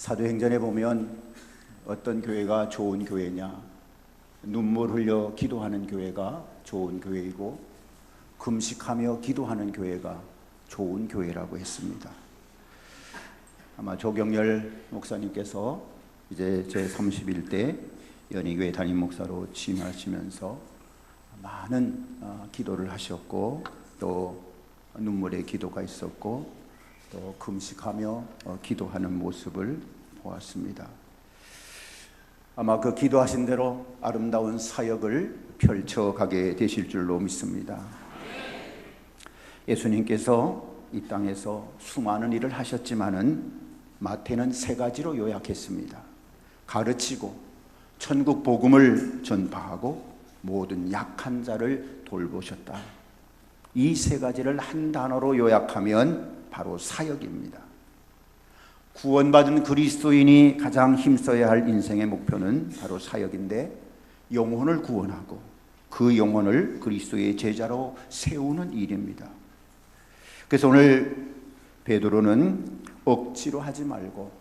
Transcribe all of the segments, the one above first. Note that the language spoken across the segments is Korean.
사도행전에 보면 어떤 교회가 좋은 교회냐, 눈물 흘려 기도하는 교회가 좋은 교회이고 금식하며 기도하는 교회가 좋은 교회라고 했습니다. 아마 조경열 목사님께서 이제 제 31대 연희교회 담임 목사로 취임하시면서 많은 기도를 하셨고, 또 눈물의 기도가 있었고, 또 금식하며 기도하는 모습을 보았습니다. 아마 그 기도하신 대로 아름다운 사역을 펼쳐가게 되실 줄로 믿습니다. 예수님께서 이 땅에서 수많은 일을 하셨지만은 마태는 3가지로 요약했습니다. 가르치고 천국 복음을 전파하고 모든 약한 자를 돌보셨다. 이 3가지를 한 단어로 요약하면 바로 사역입니다. 구원받은 그리스도인이 가장 힘써야 할 인생의 목표는 바로 사역인데, 영혼을 구원하고 그 영혼을 그리스도의 제자로 세우는 일입니다. 그래서 오늘 베드로는 억지로 하지 말고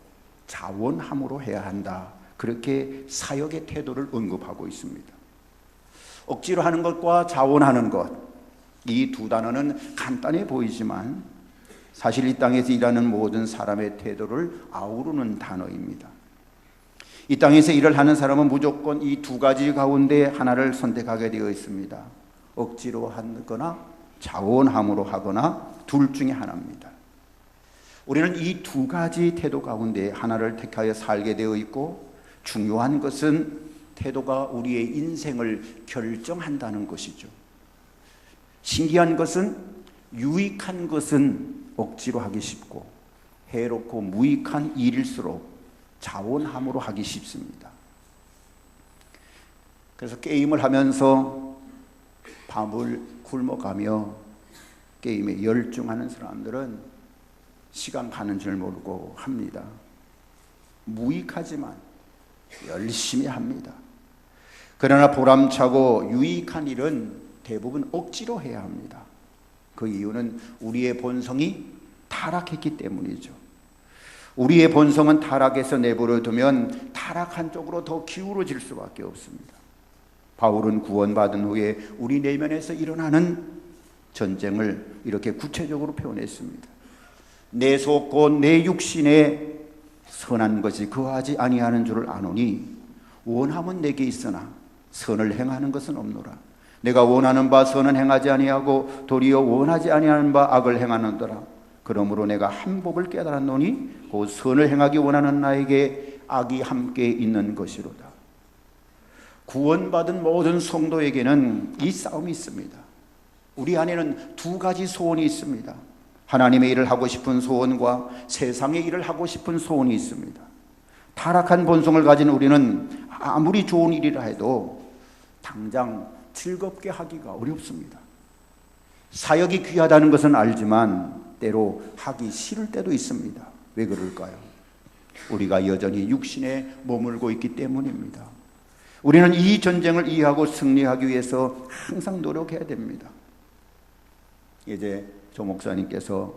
자원함으로 해야 한다, 그렇게 사역의 태도를 언급하고 있습니다. 억지로 하는 것과 자원하는 것, 이 두 단어는 간단해 보이지만 사실 이 땅에서 일하는 모든 사람의 태도를 아우르는 단어입니다. 이 땅에서 일을 하는 사람은 무조건 이 2가지 가운데 하나를 선택하게 되어 있습니다. 억지로 하거나 자원함으로 하거나 둘 중에 하나입니다. 우리는 이 2가지 태도 가운데 하나를 택하여 살게 되어 있고, 중요한 것은 태도가 우리의 인생을 결정한다는 것이죠. 신기한 것은 유익한 것은 억지로 하기 쉽고 해롭고 무익한 일일수록 자원함으로 하기 쉽습니다. 그래서 게임을 하면서 밤을 굶어가며 게임에 열중하는 사람들은 시간 가는 줄 모르고 합니다. 무익하지만 열심히 합니다. 그러나 보람차고 유익한 일은 대부분 억지로 해야 합니다. 그 이유는 우리의 본성이 타락했기 때문이죠. 우리의 본성은 타락해서 내버려 두면 타락한 쪽으로 더 기울어질 수밖에 없습니다. 바울은 구원받은 후에 우리 내면에서 일어나는 전쟁을 이렇게 구체적으로 표현했습니다. 내 속 곧 내 육신에 선한 것이 거하지 아니하는 줄을 아노니 원함은 내게 있으나 선을 행하는 것은 없노라. 내가 원하는 바 선은 행하지 아니하고 도리어 원하지 아니하는 바 악을 행하는도라. 그러므로 내가 한 법을 깨달았노니 곧 선을 행하기 원하는 나에게 악이 함께 있는 것이로다. 구원받은 모든 성도에게는 이 싸움이 있습니다. 우리 안에는 2가지 소원이 있습니다. 하나님의 일을 하고 싶은 소원과 세상의 일을 하고 싶은 소원이 있습니다. 타락한 본성을 가진 우리는 아무리 좋은 일이라 해도 당장 즐겁게 하기가 어렵습니다. 사역이 귀하다는 것은 알지만 때로 하기 싫을 때도 있습니다. 왜 그럴까요? 우리가 여전히 육신에 머물고 있기 때문입니다. 우리는 이 전쟁을 이해하고 승리하기 위해서 항상 노력해야 됩니다. 이제 조 목사님께서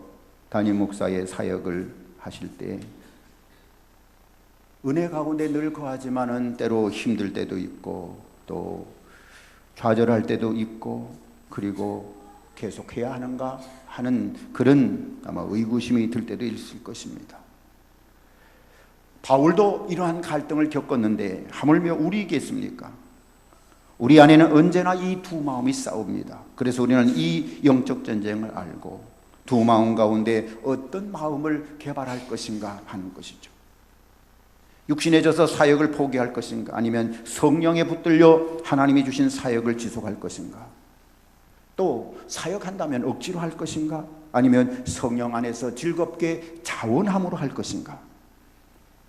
담임 목사의 사역을 하실 때 은혜 가운데 늘 거하지만은 때로 힘들 때도 있고 또 좌절할 때도 있고, 그리고 계속해야 하는가 하는 그런 아마 의구심이 들 때도 있을 것입니다. 바울도 이러한 갈등을 겪었는데 하물며 우리겠습니까? 우리 안에는 언제나 이 2 마음이 싸웁니다. 그래서 우리는 이 영적 전쟁을 알고 2 마음 가운데 어떤 마음을 개발할 것인가 하는 것이죠. 육신에 져서 사역을 포기할 것인가, 아니면 성령에 붙들려 하나님이 주신 사역을 지속할 것인가, 또 사역한다면 억지로 할 것인가, 아니면 성령 안에서 즐겁게 자원함으로 할 것인가.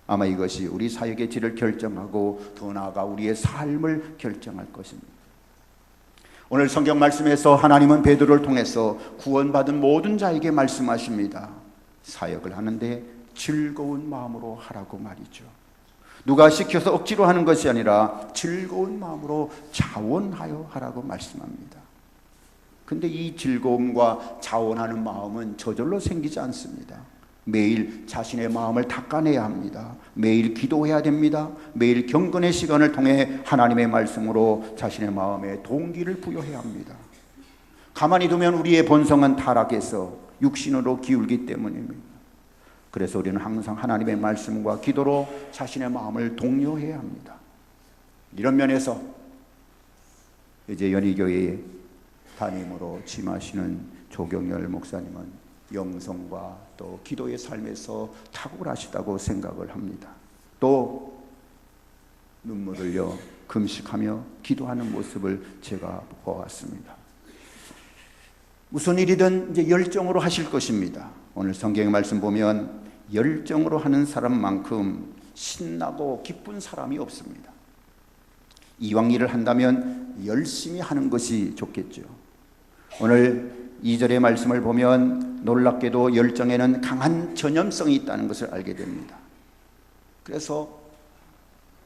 아마 이것이 우리 사역의 질을 결정하고 더 나아가 우리의 삶을 결정할 것입니다. 오늘 성경 말씀에서 하나님은 베드로를 통해서 구원받은 모든 자에게 말씀하십니다. 사역을 하는데 즐거운 마음으로 하라고 말이죠. 누가 시켜서 억지로 하는 것이 아니라 즐거운 마음으로 자원하여 하라고 말씀합니다. 근데 이 즐거움과 자원하는 마음은 저절로 생기지 않습니다. 매일 자신의 마음을 닦아내야 합니다. 매일 기도해야 됩니다. 매일 경건의 시간을 통해 하나님의 말씀으로 자신의 마음에 동기를 부여해야 합니다. 가만히 두면 우리의 본성은 타락해서 육신으로 기울기 때문입니다. 그래서 우리는 항상 하나님의 말씀과 기도로 자신의 마음을 독려해야 합니다. 이런 면에서 이제 연희교회의 담임으로 취임하시는 조경열 목사님은 영성과 또 기도의 삶에서 탁월하시다고 생각을 합니다. 또 눈물 흘려 금식하며 기도하는 모습을 제가 보았습니다. 무슨 일이든 이제 열정으로 하실 것입니다. 오늘 성경의 말씀 보면 열정으로 하는 사람만큼 신나고 기쁜 사람이 없습니다. 이왕 일을 한다면 열심히 하는 것이 좋겠죠. 오늘 2절의 말씀을 보면 놀랍게도 열정에는 강한 전염성이 있다는 것을 알게 됩니다. 그래서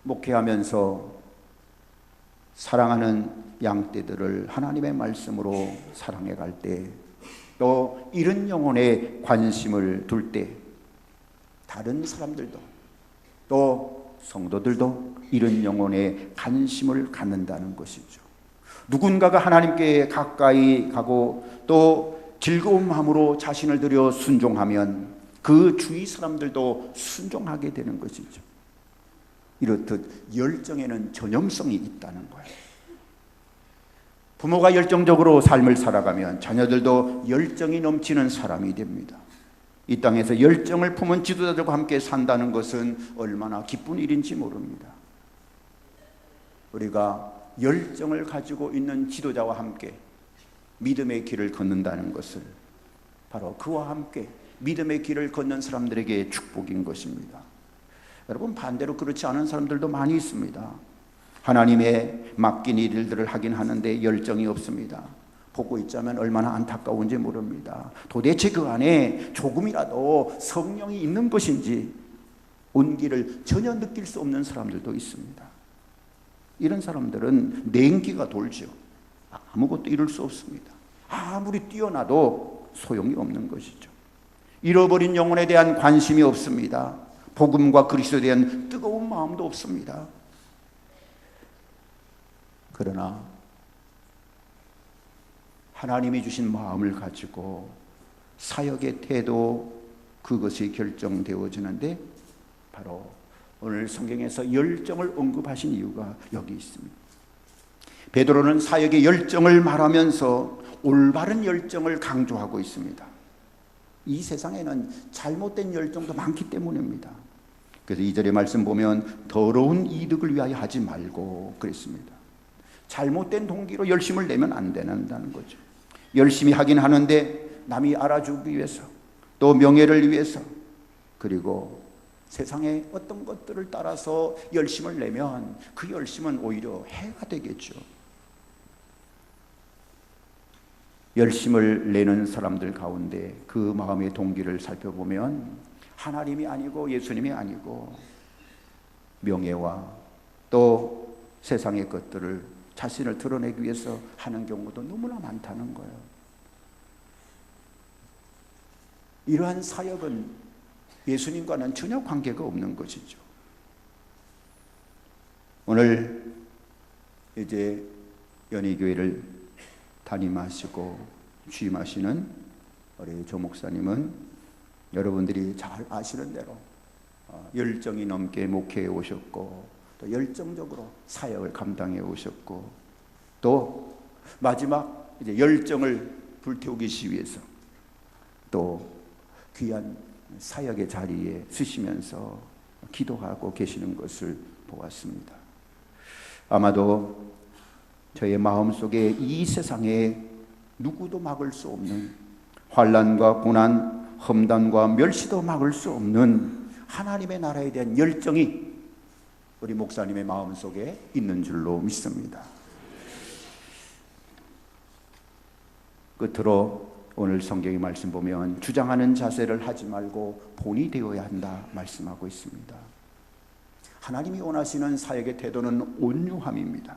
목회하면서 사랑하는 양떼들을 하나님의 말씀으로 사랑해 갈 때, 또 이런 영혼에 관심을 둘 때 다른 사람들도 또 성도들도 이런 영혼에 관심을 갖는다는 것이죠. 누군가가 하나님께 가까이 가고 또 즐거운 마음으로 자신을 들여 순종하면 그 주위 사람들도 순종하게 되는 것이죠. 이렇듯 열정에는 전염성이 있다는 거예요. 부모가 열정적으로 삶을 살아가면 자녀들도 열정이 넘치는 사람이 됩니다. 이 땅에서 열정을 품은 지도자들과 함께 산다는 것은 얼마나 기쁜 일인지 모릅니다. 우리가 열정을 가지고 있는 지도자와 함께 믿음의 길을 걷는다는 것을 바로 그와 함께 믿음의 길을 걷는 사람들에게 축복인 것입니다. 여러분, 반대로 그렇지 않은 사람들도 많이 있습니다. 하나님의 맡긴 일들을 하긴 하는데 열정이 없습니다. 보고 있자면 얼마나 안타까운지 모릅니다. 도대체 그 안에 조금이라도 성령이 있는 것인지 온기를 전혀 느낄 수 없는 사람들도 있습니다. 이런 사람들은 냉기가 돌죠. 아무것도 이룰 수 없습니다. 아무리 뛰어나도 소용이 없는 것이죠. 잃어버린 영혼에 대한 관심이 없습니다. 복음과 그리스도에 대한 뜨거운 마음도 없습니다. 그러나 하나님이 주신 마음을 가지고 사역의 태도, 그것이 결정되어지는데 바로 오늘 성경에서 열정을 언급하신 이유가 여기 있습니다. 베드로는 사역의 열정을 말하면서 올바른 열정을 강조하고 있습니다. 이 세상에는 잘못된 열정도 많기 때문입니다. 그래서 2절의 말씀 보면 더러운 이득을 위하여 하지 말고 그랬습니다. 잘못된 동기로 열심을 내면 안 된다는 거죠. 열심히 하긴 하는데 남이 알아주기 위해서, 또 명예를 위해서, 그리고 세상의 어떤 것들을 따라서 열심을 내면 그 열심은 오히려 해가 되겠죠. 열심을 내는 사람들 가운데 그 마음의 동기를 살펴보면 하나님이 아니고 예수님이 아니고 명예와 또 세상의 것들을 자신을 드러내기 위해서 하는 경우도 너무나 많다는 거예요. 이러한 사역은 예수님과는 전혀 관계가 없는 것이죠. 오늘 이제 연희교회를 담임하시고 취임하시는 우리 조 목사님은 여러분들이 잘 아시는 대로 열정이 넘게 목회해 오셨고 또 열정적으로 사역을 감당해 오셨고 또 마지막 이제 열정을 불태우기 위해서 또 귀한 사역의 자리에 서시면서 기도하고 계시는 것을 보았습니다. 아마도 저의 마음속에 이 세상에 누구도 막을 수 없는 환난과 고난, 험단과 멸시도 막을 수 없는 하나님의 나라에 대한 열정이 우리 목사님의 마음속에 있는 줄로 믿습니다. 끝으로 오늘 성경의 말씀 보면 주장하는 자세를 하지 말고 본이 되어야 한다 말씀하고 있습니다. 하나님이 원하시는 사역의 태도는 온유함입니다.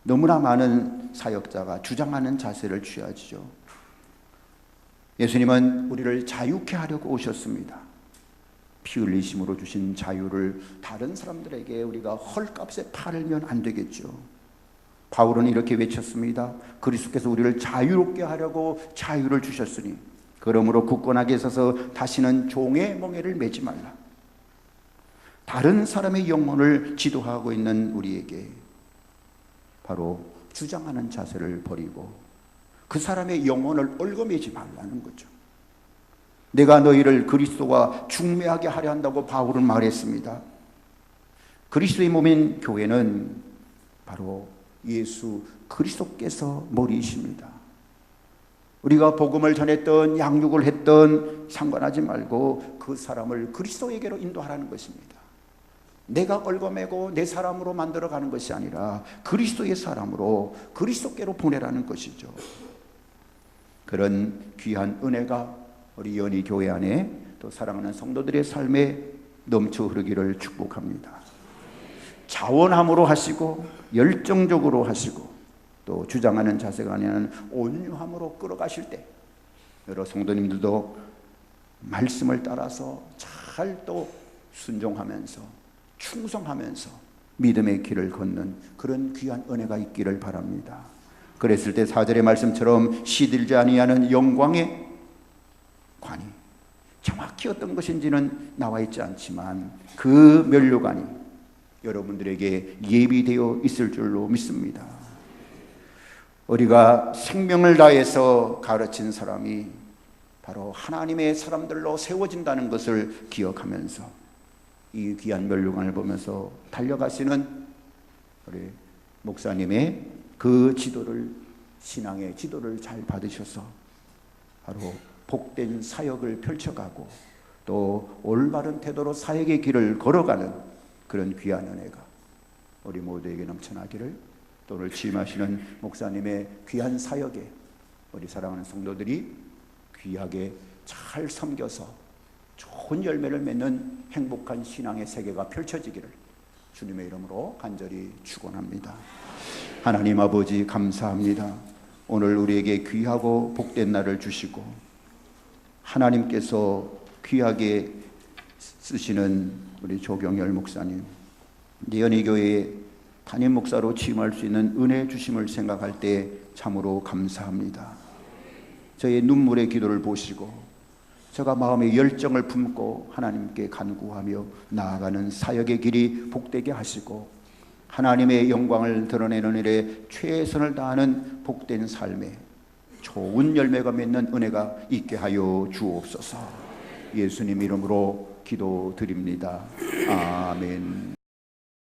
너무나 많은 사역자가 주장하는 자세를 취하죠. 예수님은 우리를 자유케 하려고 오셨습니다. 피 흘리심으로 주신 자유를 다른 사람들에게 우리가 헐값에 팔면 안 되겠죠. 바울은 이렇게 외쳤습니다. 그리스도께서 우리를 자유롭게 하려고 자유를 주셨으니 그러므로 굳건하게 서서 다시는 종의 멍에를 매지 말라. 다른 사람의 영혼을 지도하고 있는 우리에게 바로 주장하는 자세를 버리고 그 사람의 영혼을 얽어매지 말라는 거죠. 내가 너희를 그리스도와 중매하게 하려 한다고 바울은 말했습니다. 그리스도의 몸인 교회는 바로 예수 그리스도께서 머리이십니다. 우리가 복음을 전했던 양육을 했던 상관하지 말고 그 사람을 그리스도에게로 인도하라는 것입니다. 내가 얽어매고 내 사람으로 만들어가는 것이 아니라 그리스도의 사람으로 그리스도께로 보내라는 것이죠. 그런 귀한 은혜가 우리 연희교회 안에 또 사랑하는 성도들의 삶에 넘쳐 흐르기를 축복합니다. 자원함으로 하시고 열정적으로 하시고 또 주장하는 자세가 아니라 온유함으로 끌어가실 때 여러 성도님들도 말씀을 따라서 잘 또 순종하면서 충성하면서 믿음의 길을 걷는 그런 귀한 은혜가 있기를 바랍니다. 그랬을 때 4절의 말씀처럼 시들지 아니하는 영광의 관이 정확히 어떤 것인지는 나와 있지 않지만 그 면류관이 여러분들에게 예비되어 있을 줄로 믿습니다. 우리가 생명을 다해서 가르친 사람이 바로 하나님의 사람들로 세워진다는 것을 기억하면서 이 귀한 면류관을 보면서 달려가시는 우리 목사님의 그 지도를, 신앙의 지도를 잘 받으셔서 바로 복된 사역을 펼쳐가고 또 올바른 태도로 사역의 길을 걸어가는 그런 귀한 은혜가 우리 모두에게 넘쳐나기를, 또 오늘 취임하시는 목사님의 귀한 사역에 우리 사랑하는 성도들이 귀하게 잘 섬겨서 좋은 열매를 맺는 행복한 신앙의 세계가 펼쳐지기를 주님의 이름으로 간절히 축원합니다. 하나님 아버지 감사합니다. 오늘 우리에게 귀하고 복된 날을 주시고 하나님께서 귀하게 쓰시는 우리 조경열 목사님, 연희교회의 담임 목사로 취임할 수 있는 은혜 주심을 생각할 때 참으로 감사합니다. 저의 눈물의 기도를 보시고 제가 마음의 열정을 품고 하나님께 간구하며 나아가는 사역의 길이 복되게 하시고 하나님의 영광을 드러내는 일에 최선을 다하는 복된 삶에 좋은 열매가 맺는 은혜가 있게 하여 주옵소서. 예수님 이름으로 기도드립니다. 아멘.